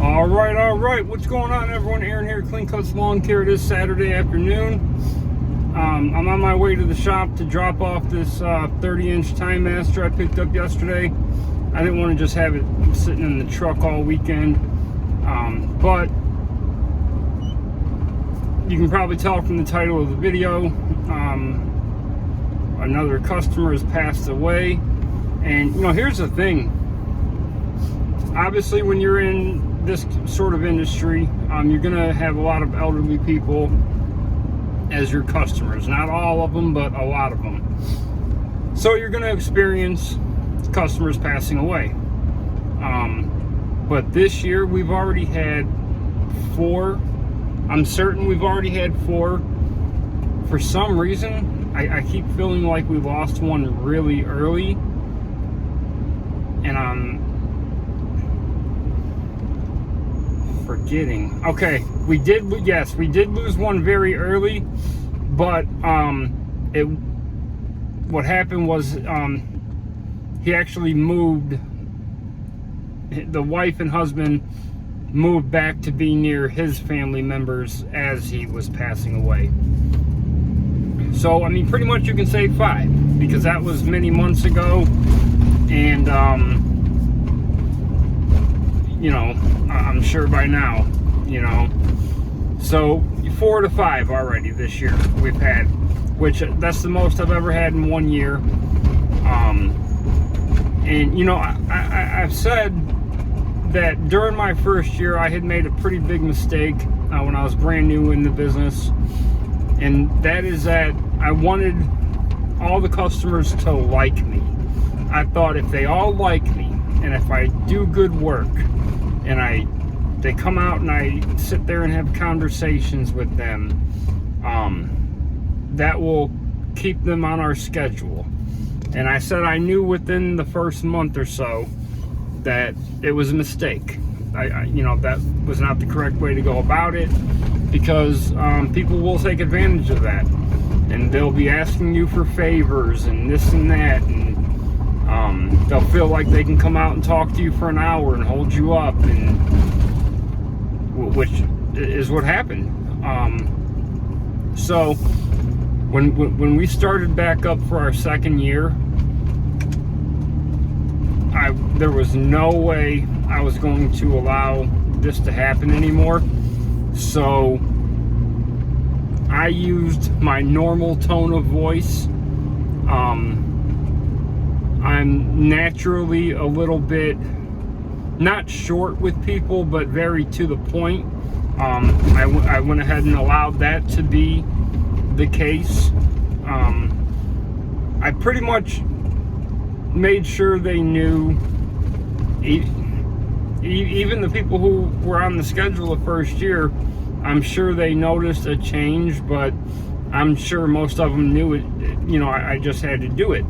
All right. What's going on, everyone? Aaron here, Clean Cuts Lawn Care. It is Saturday afternoon. I'm on my way to the shop to drop off this 30-inch Time Master I picked up yesterday. I didn't want to just have it sitting in the truck all weekend, but you can probably tell from the title of the video, another customer has passed away. And here's the thing. Obviously, when you're in this sort of industry, you're gonna have a lot of elderly people as your customers. Not all of them, but a lot of them. So you're gonna experience customers passing away. But this year we've already had 4. I'm certain we've already had 4. For some reason, I keep feeling like we lost one really early, and I'm forgetting. Okay, we did lose one very early, but what happened was he actually moved. The wife and husband moved back to be near his family members as he was passing away. So I mean, pretty much you can say 5, because that was many months ago, and I'm sure by now, so 4 to 5 already this year we've had, which that's the most I've ever had in 1 year. And I've said that during my first year I had made a pretty big mistake when I was brand new in the business, and that is that I wanted all the customers to like me. I thought if they all like me, and if I do good work, and they come out and I sit there and have conversations with them, that will keep them on our schedule. And I said I knew within the first month or so that it was a mistake. That was not the correct way to go about it, because people will take advantage of that, and they'll be asking you for favors and this and that, and they'll feel like they can come out and talk to you for an hour and hold you up, and which is what happened. So when we started back up for our second year, there was no way I was going to allow this to happen anymore. So I used my normal tone of voice. I'm naturally a little bit not short with people, but very to the point. I went ahead and allowed that to be the case. I pretty much made sure they knew, even the people who were on the schedule the first year, I'm sure they noticed a change, but I'm sure most of them knew it. I just had to do it.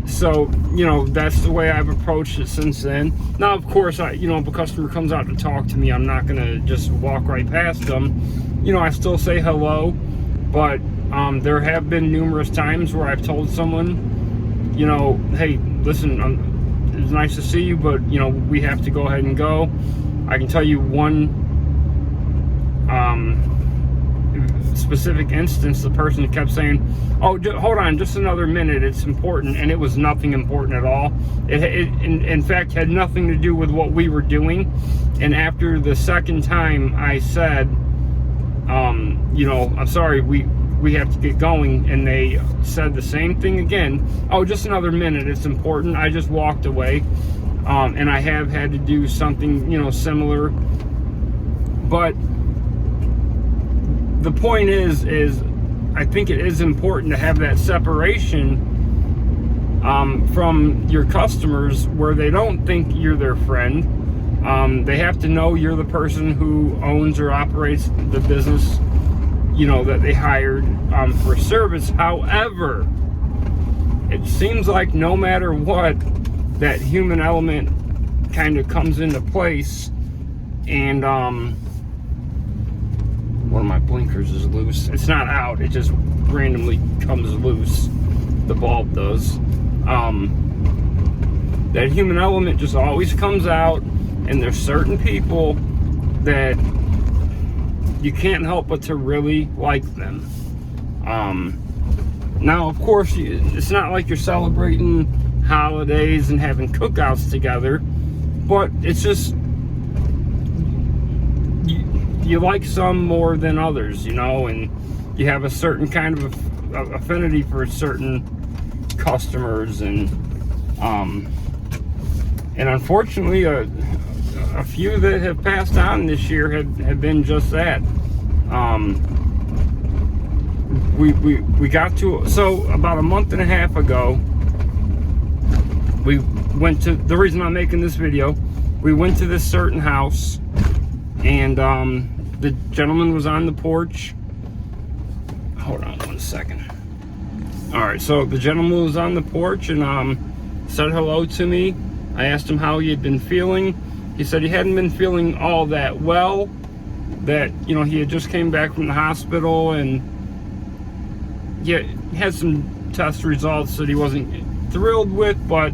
So, that's the way I've approached it since then. Now, of course, if a customer comes out to talk to me, I'm not going to just walk right past them. I still say hello, but there have been numerous times where I've told someone, hey, listen, it's nice to see you, but, we have to go ahead and go. I can tell you one specific instance. The person kept saying, oh, hold on just another minute, it's important, and it was nothing important at all. It in fact had nothing to do with what we were doing. And after the second time I said, I'm sorry, we have to get going, and they said the same thing again. Oh, just another minute, it's important. I just walked away. And I have had to do something similar, but the point is I think it is important to have that separation from your customers, where they don't think you're their friend. They have to know you're the person who owns or operates the business, that they hired for service. However, it seems like no matter what, that human element kind of comes into place, and one of my blinkers is loose. It's not out, it just randomly comes loose. The bulb does. that human element just always comes out, and there's certain people that you can't help but to really like them. Now, of course, it's not like you're celebrating holidays and having cookouts together, but it's just you like some more than others, you know, and you have a certain kind of affinity for certain customers, and unfortunately, a few that have passed on this year have been just that. We got to, so about a month and a half ago, we went to, the reason I'm making this video, we went to this certain house, and the gentleman was on the porch. Hold on one second. All right, so the gentleman was on the porch and said hello to me. I asked him how he had been feeling. He said he hadn't been feeling all that well, that, you know, he had just came back from the hospital, and he had some test results that he wasn't thrilled with, but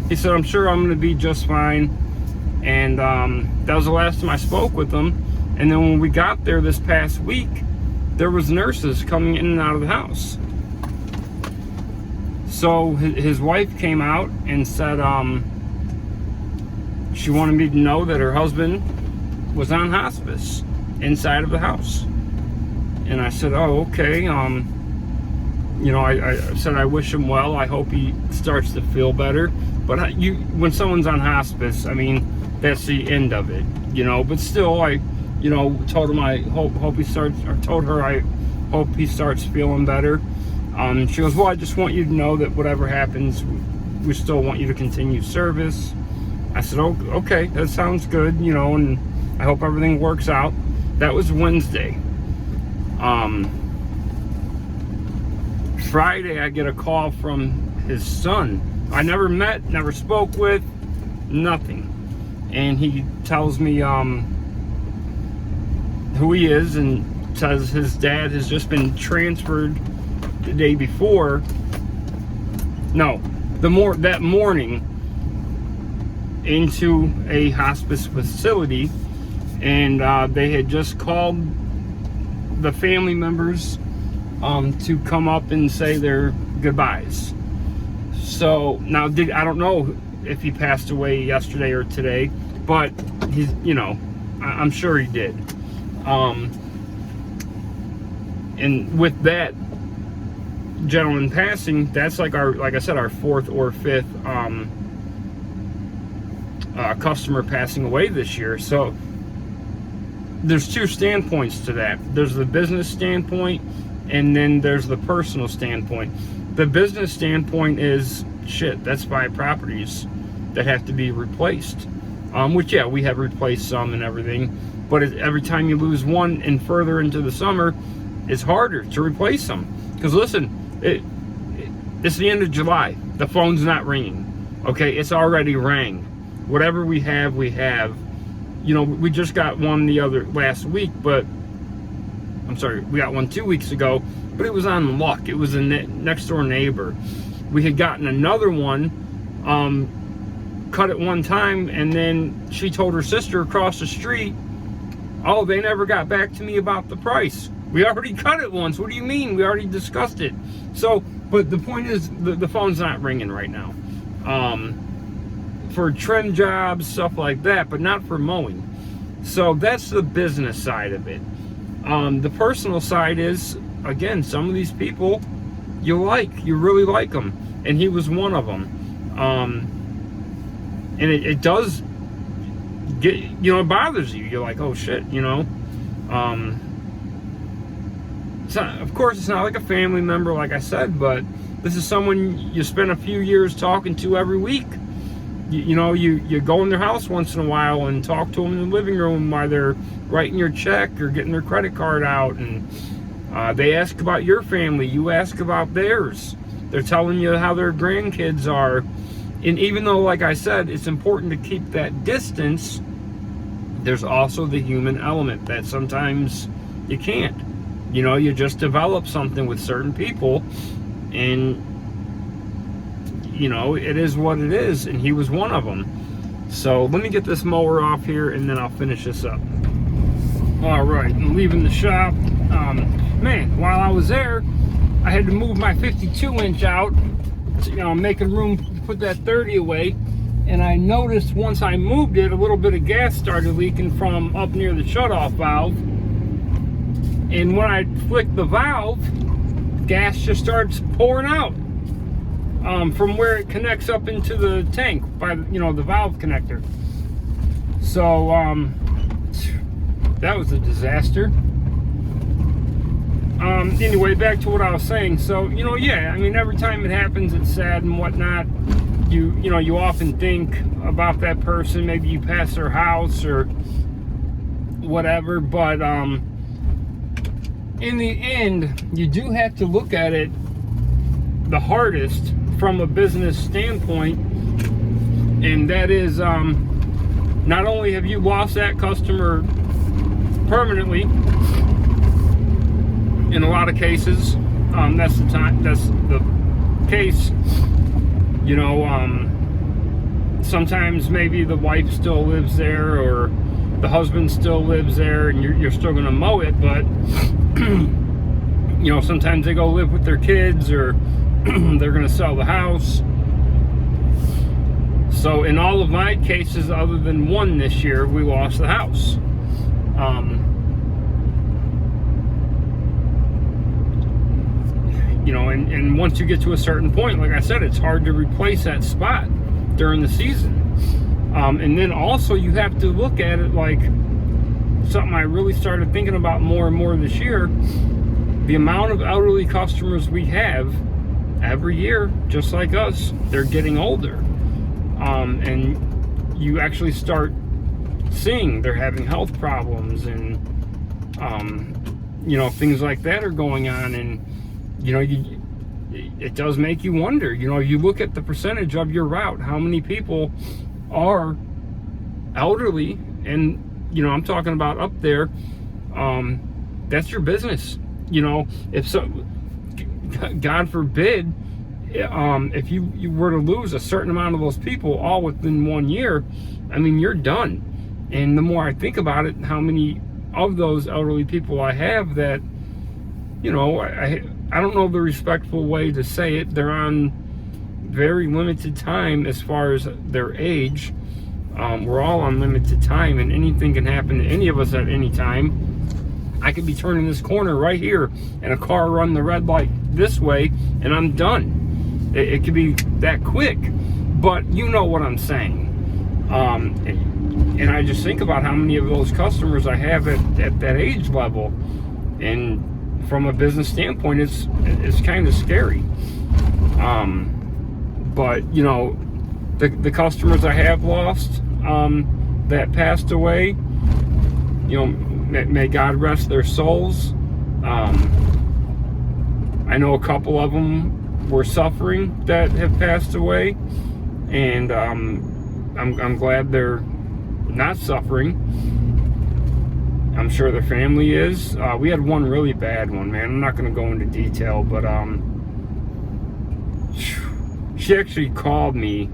he said, I'm sure I'm going to be just fine. And that was the last time I spoke with him. And then when we got there this past week, there was nurses coming in and out of the house. So his wife came out and said she wanted me to know that her husband was on hospice inside of the house. And I said, oh, okay. You know, I said I wish him well. I hope he starts to feel better. But when someone's on hospice, I mean, that's the end of it, you know. But still, I, you know, told him I hope he starts, or told her I hope he starts feeling better. She goes, well, I just want you to know that whatever happens, we still want you to continue service. I said, oh, okay, that sounds good, you know, and I hope everything works out. That was Wednesday. Friday, I get a call from his son. I never met, never spoke with, nothing. And he tells me who he is, and says his dad has just been transferred the day before. No, that morning into a hospice facility, and they had just called the family members to come up and say their goodbyes. So now, I don't know if he passed away yesterday or today, but he's, you know, I'm sure he did. And with that gentleman passing, that's like I said, our fourth or fifth customer passing away this year. So there's two standpoints to that. There's the business standpoint, and then there's the personal standpoint. The business standpoint is, shit, that's 5 properties that have to be replaced. Which, yeah, we have replaced some and everything, but every time you lose one and further into the summer, it's harder to replace them. Because listen, it's the end of July. The phone's not ringing. Okay, it's already rang. Whatever we have, we have. You know, we just got one last week, but I'm sorry, we got one 2 weeks ago, but it was on luck. It was a next door neighbor. We had gotten another one, cut it one time, and then she told her sister across the street, oh, they never got back to me about the price. We already cut it once. What do you mean? We already discussed it. So, but the point is, the phone's not ringing right now. For trim jobs, stuff like that, but not for mowing. So that's the business side of it. The personal side is, again, some of these people you really like them, and he was one of them. And it does get, you know, it bothers you. You're like, oh shit, you know. Of course, it's not like a family member, like I said, but this is someone you spend a few years talking to every week. You know, you go in their house once in a while and talk to them in the living room while they're writing your check or getting their credit card out, and they ask about your family, you ask about theirs. They're telling you how their grandkids are. And even though, like I said, it's important to keep that distance, there's also the human element that sometimes you can't. You know, you just develop something with certain people, and you know, it is what it is, and he was one of them. So let me get this mower off here, and then I'll finish this up. All right, I'm leaving the shop. Man, while I was there, I had to move my 52-inch out, you know, making room to put that 30 away. And I noticed once I moved it, a little bit of gas started leaking from up near the shutoff valve. And when I flicked the valve, gas just starts pouring out from where it connects up into the tank by, you know, the valve connector. So that was a disaster. Anyway, back to what I was saying. So, you know, yeah, I mean, every time it happens, it's sad and whatnot. You know, you often think about that person. Maybe you pass their house or whatever. But in the end, you do have to look at it the hardest from a business standpoint. And that is, not only have you lost that customer permanently, in a lot of cases, that's the case. You know, sometimes maybe the wife still lives there, or the husband still lives there, and you're still going to mow it. But you know, sometimes they go live with their kids, or they're going to sell the house. So in all of my cases, other than one this year, we lost the house. You know, and once you get to a certain point, like I said, it's hard to replace that spot during the season. And then also you have to look at it like something I really started thinking about more and more this year. The amount of elderly customers we have every year, just like us, they're getting older. And you actually start seeing they're having health problems, and you know, things like that are going on. And you know, it does make you wonder. You know, you look at the percentage of your route, how many people are elderly, and you know, I'm talking about up there. That's your business. You know, if so, God forbid, if you were to lose a certain amount of those people all within 1 year, I mean, you're done. And the more I think about it, how many of those elderly people I have that, you know, I don't know the respectful way to say it. They're on very limited time as far as their age. We're all on limited time, and anything can happen to any of us at any time. I could be turning this corner right here, and a car run the red light this way, and I'm done. It could be that quick, but you know what I'm saying. And I just think about how many of those customers I have at that age level, and from a business standpoint, it's kind of scary. But you know, the customers I have lost, that passed away, you know, may God rest their souls. I know a couple of them were suffering that have passed away, and I'm glad they're not suffering. I'm sure their family is. We had one really bad one, man. I'm not going to go into detail, but she actually called me,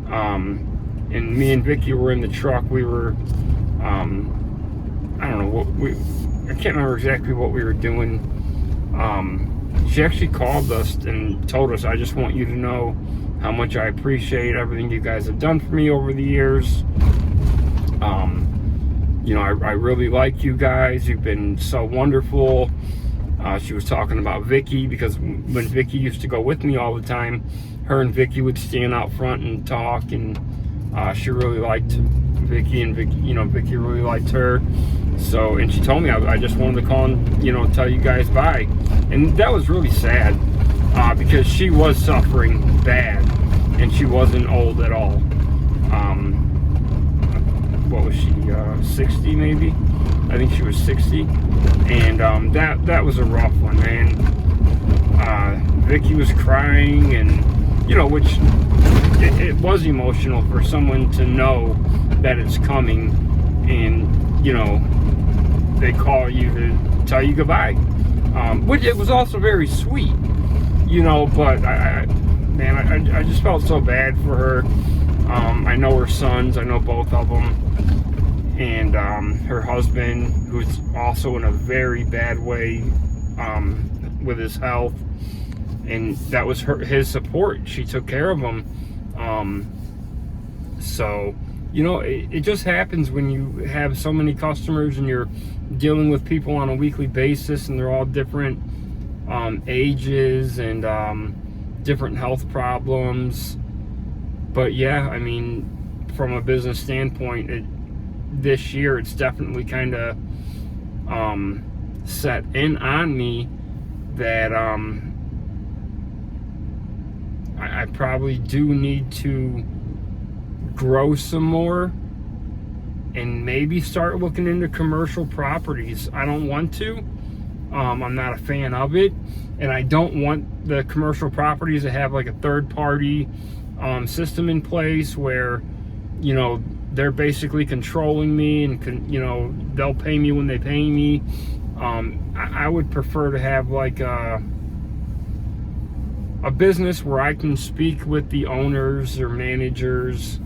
and me and Vicky were in the truck. We were, I don't know I can't remember exactly what we were doing. She actually called us and told us, I just want you to know how much I appreciate everything you guys have done for me over the years. You know, I really like you guys. You've been so wonderful. She was talking about Vicky, because when Vicky used to go with me all the time, her and Vicky would stand out front and talk, and she really liked Vicky, and Vicky, you know, Vicky really liked her. So, and she told me I just wanted to call and, you know, tell you guys bye. And that was really sad, because she was suffering bad, and she wasn't old at all. What was she, 60 maybe? I think she was 60. And that was a rough one, man. Vicky was crying, and you know, which it was emotional for someone to know that it's coming, and you know, they call you to tell you goodbye, which it was also very sweet, you know. But man, I just felt so bad for her. I know her sons, I know both of them, and her husband, who's also in a very bad way with his health, and that was his support. She took care of him. So, you know, it just happens when you have so many customers and you're dealing with people on a weekly basis, and they're all different ages and different health problems. But yeah, I mean, from a business standpoint, this year it's definitely kind of set in on me that I probably do need to grow some more and maybe start looking into commercial properties. I don't want to. I'm not a fan of it, and I don't want the commercial properties to have like a third-party system in place where, you know, they're basically controlling me, and you know, they'll pay me when they pay me. I would prefer to have like a business where I can speak with the owners or managers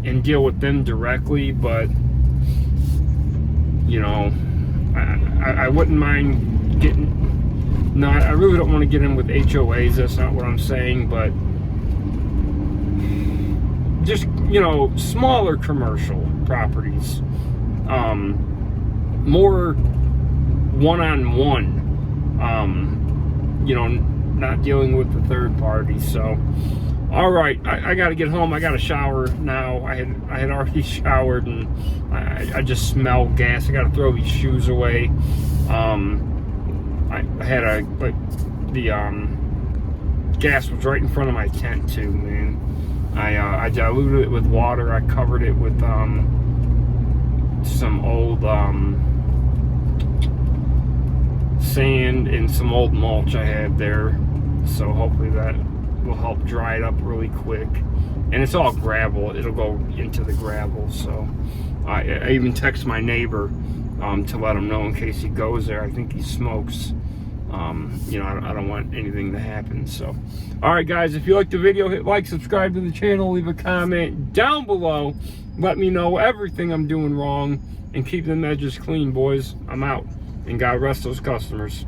and deal with them directly. But you know, I wouldn't mind getting, no, I really don't want to get in with HOAs, that's not what I'm saying, but just, you know, smaller commercial properties, more one-on-one, you know, not dealing with the third party. So all right, I got to get home. I got to shower now. I had already showered, and I just smell gas. I got to throw these shoes away. I had the gas was right in front of my tent too, man. I diluted it with water. I covered it with some old sand and some old mulch I had there. So hopefully that will help dry it up really quick. And it's all gravel. It'll go into the gravel. So I even text my neighbor to let him know in case he goes there. I think he smokes. You know, I don't want anything to happen. So all right, guys, if you like the video, hit like, subscribe to the channel, leave a comment down below, let me know everything I'm doing wrong, and keep them edges clean, boys. I'm out, and God rest those customers.